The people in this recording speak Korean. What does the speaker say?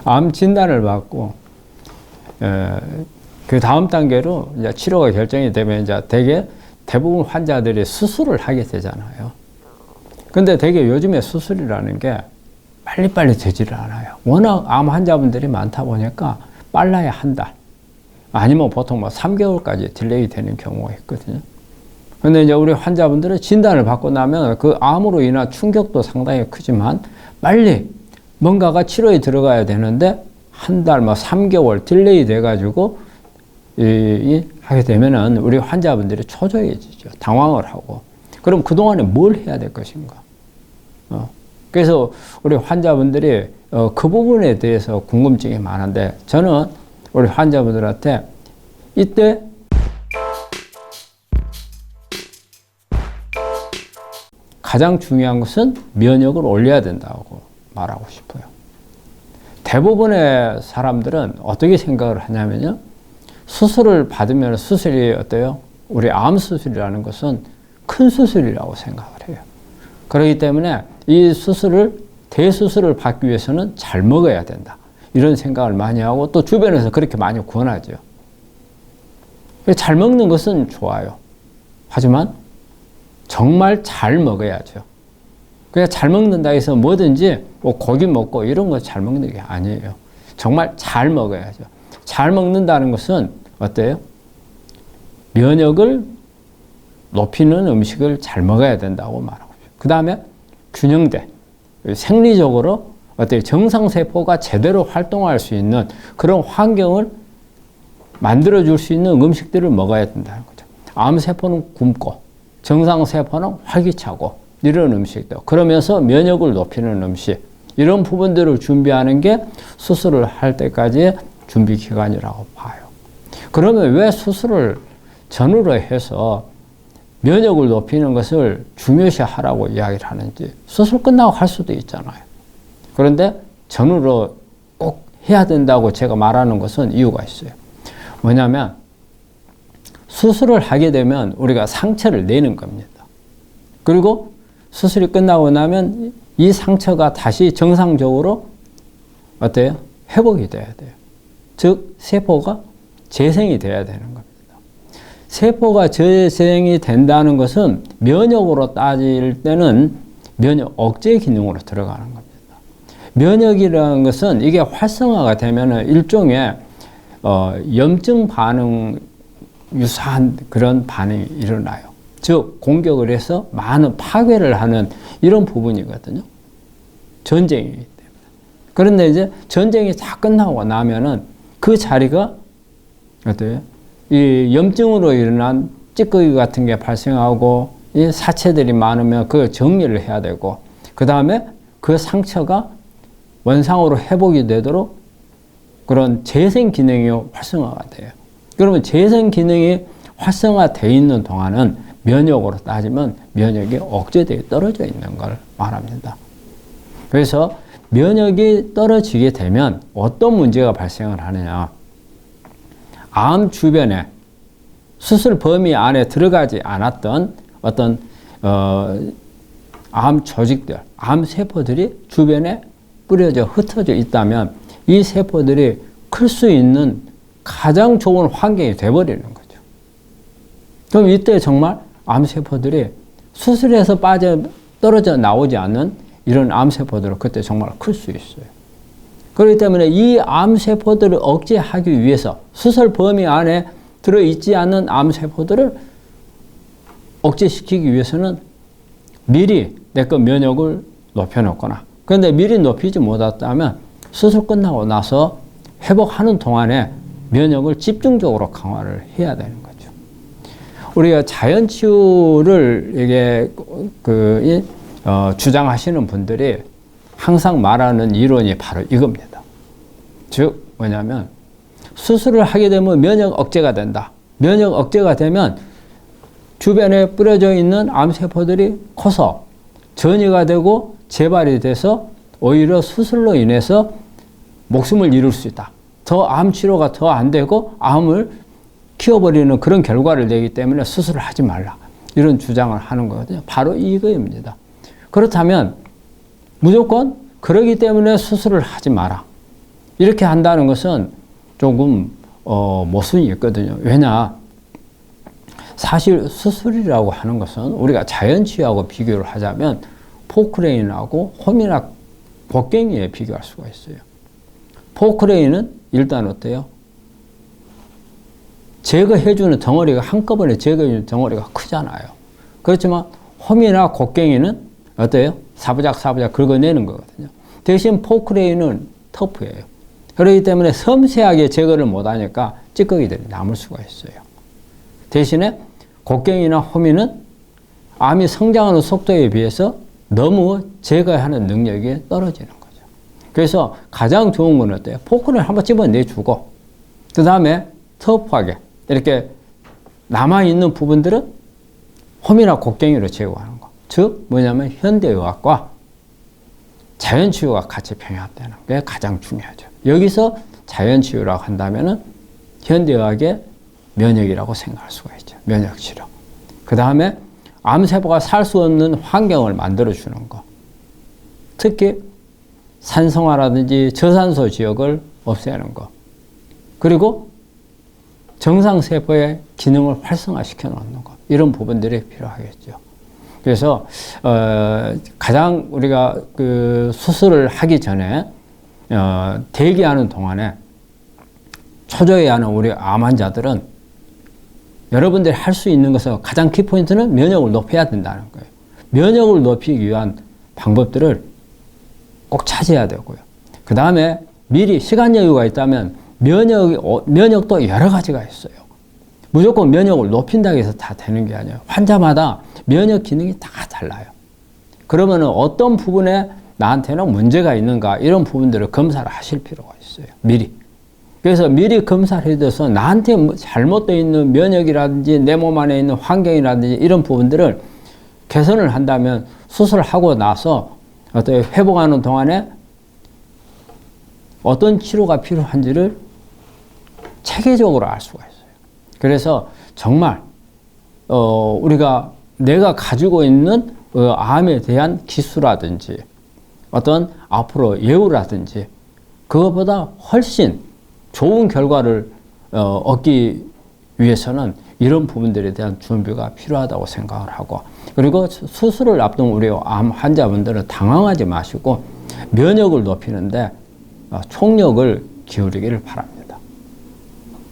암 진단을 받고 그 다음 단계로 이제 치료가 결정이 되면 이제 대부분 환자들이 수술을 하게 되잖아요. 근데 되게 요즘에 수술이라는 게 빨리빨리 되지를 않아요. 워낙 암 환자분들이 많다 보니까 빨라야 한 달, 아니면 보통 뭐 3개월까지 딜레이 되는 경우가 있거든요. 근데 이제 우리 환자분들은 진단을 받고 나면 그 암으로 인한 충격도 상당히 크지만 빨리 뭔가가 치료에 들어가야 되는데 한 달, 뭐 3개월 딜레이 돼가지고 하게 되면은 우리 환자분들이 초조해지죠. 당황을 하고. 그럼 그동안에 뭘 해야 될 것인가? 그래서 우리 환자분들이 그 부분에 대해서 궁금증이 많은데 저는 우리 환자분들한테 이때 가장 중요한 것은 면역을 올려야 된다고 말하고 싶어요. 대부분의 사람들은 어떻게 생각을 하냐면요. 수술을 받으면 수술이 어때요? 우리 암 수술이라는 것은 큰 수술이라고 생각을 해요. 그렇기 때문에 이 대수술을 받기 위해서는 잘 먹어야 된다. 이런 생각을 많이 하고 또 주변에서 그렇게 많이 권하죠. 잘 먹는 것은 좋아요. 하지만 정말 잘 먹어야죠. 그냥 잘 먹는다 해서 뭐든지 뭐 고기 먹고 이런 거 잘 먹는 게 아니에요. 정말 잘 먹어야죠. 잘 먹는다는 것은 어때요? 면역을 높이는 음식을 잘 먹어야 된다고 말하고 있어요. 그 다음에 균형된, 생리적으로 어때요? 정상세포가 제대로 활동할 수 있는 그런 환경을 만들어줄 수 있는 음식들을 먹어야 된다는 거죠. 암세포는 굶고, 정상세포는 활기차고, 이런 음식들. 그러면서 면역을 높이는 음식. 이런 부분들을 준비하는 게 수술을 할 때까지의 준비 기간이라고 봐요. 그러면 왜 수술을 전후로 해서 면역을 높이는 것을 중요시 하라고 이야기를 하는지. 수술 끝나고 할 수도 있잖아요. 그런데 전후로 꼭 해야 된다고 제가 말하는 것은 이유가 있어요. 뭐냐면 수술을 하게 되면 우리가 상처를 내는 겁니다. 그리고 수술이 끝나고 나면 이 상처가 다시 정상적으로 어때요? 회복이 돼야 돼요. 즉 세포가 재생이 돼야 되는 겁니다. 세포가 재생이 된다는 것은 면역으로 따질 때는 면역 억제 기능으로 들어가는 겁니다. 면역이라는 것은 이게 활성화가 되면 일종의 염증 반응 유사한 그런 반응이 일어나요. 즉 공격을 해서 많은 파괴를 하는 이런 부분이거든요. 전쟁이기 때문에. 그런데 이제 전쟁이 다 끝나고 나면은 그 자리가 어때요? 이 염증으로 일어난 찌꺼기 같은 게 발생하고 이 사체들이 많으면 그걸 정리를 해야 되고 그 다음에 그 상처가 원상으로 회복이 되도록 그런 재생 기능이 활성화가 돼요. 그러면 재생 기능이 활성화되어 있는 동안은 면역으로 따지면 면역이 억제되어 떨어져 있는 걸 말합니다. 그래서 면역이 떨어지게 되면 어떤 문제가 발생을 하느냐. 암 주변에 수술 범위 안에 들어가지 않았던 어떤 암 조직들, 암 세포들이 주변에 뿌려져 흩어져 있다면 이 세포들이 클 수 있는 가장 좋은 환경이 돼버리는 거죠. 그럼 이때 정말 암세포들이 수술에서 떨어져 나오지 않는 이런 암세포들은 그때 정말 클 수 있어요. 그렇기 때문에 이 암세포들을 억제하기 위해서 수술 범위 안에 들어있지 않는 암세포들을 억제시키기 위해서는 미리 내 것 면역을 높여놓거나 그런데 미리 높이지 못했다면 수술 끝나고 나서 회복하는 동안에 면역을 집중적으로 강화를 해야 되는 거죠. 우리가 자연치유를 이게 주장하시는 분들이 항상 말하는 이론이 바로 이겁니다. 즉 뭐냐면 수술을 하게 되면 면역 억제가 된다. 면역 억제가 되면 주변에 뿌려져 있는 암세포들이 커서 전이가 되고 재발이 돼서 오히려 수술로 인해서 목숨을 잃을 수 있다. 더 암 치료가 더 안 되고 암을 키워버리는 그런 결과를 내기 때문에 수술을 하지 말라. 이런 주장을 하는 거거든요. 바로 이거입니다. 그렇다면 무조건 그러기 때문에 수술을 하지 마라. 이렇게 한다는 것은 조금 모순이 있거든요. 왜냐? 사실 수술이라고 하는 것은 우리가 자연치유하고 비교를 하자면 포크레인하고 홈이나 곡괭이에 비교할 수가 있어요. 포크레인은 일단 어때요? 제거해주는 덩어리가 한꺼번에 제거해주는 덩어리가 크잖아요. 그렇지만 홈이나 곡괭이는 어때요? 사부작 긁어내는 거거든요. 대신 포크레인은 터프예요. 그렇기 때문에 섬세하게 제거를 못하니까 찌꺼기들이 남을 수가 있어요. 대신에 곡괭이나 호미는 암이 성장하는 속도에 비해서 너무 제거하는 능력이 떨어지는 거죠. 그래서 가장 좋은 건 어때요? 포크를 한번 집어내주고 그 다음에 터프하게 이렇게 남아있는 부분들은 홈이나 곡괭이로 제거하는 거. 즉 뭐냐면 현대의학과 자연치유가 같이 병합되는 게 가장 중요하죠. 여기서 자연치유라고 한다면은 현대의학의 면역이라고 생각할 수가 있죠. 면역치료. 그 다음에 암세포가 살 수 없는 환경을 만들어주는 거. 특히 산성화라든지 저산소 지역을 없애는 거. 그리고 정상세포의 기능을 활성화시켜 놓는 것. 이런 부분들이 필요하겠죠. 그래서 가장 우리가 그 수술을 하기 전에 대기하는 동안에 초조해하는 우리 암 환자들은 여러분들이 할 수 있는 것은 가장 키포인트는 면역을 높여야 된다는 거예요. 면역을 높이기 위한 방법들을 꼭 찾아야 되고요. 그 다음에 미리 시간 여유가 있다면 면역도 여러 가지가 있어요. 무조건 면역을 높인다고 해서 다 되는 게 아니에요. 환자마다 면역 기능이 다 달라요. 그러면 어떤 부분에 나한테는 문제가 있는가 이런 부분들을 검사를 하실 필요가 있어요. 미리. 그래서 미리 검사를 해둬서 나한테 잘못되어 있는 면역이라든지 내 몸 안에 있는 환경이라든지 이런 부분들을 개선을 한다면 수술을 하고 나서 어떤 회복하는 동안에 어떤 치료가 필요한지를 체계적으로 알 수가 있어요. 그래서 정말 우리가 내가 가지고 있는 암에 대한 기수라든지 어떤 앞으로 예후라든지 그것보다 훨씬 좋은 결과를 얻기 위해서는 이런 부분들에 대한 준비가 필요하다고 생각을 하고 그리고 수술을 앞둔 우리 암 환자분들은 당황하지 마시고 면역을 높이는데 총력을 기울이기를 바랍니다.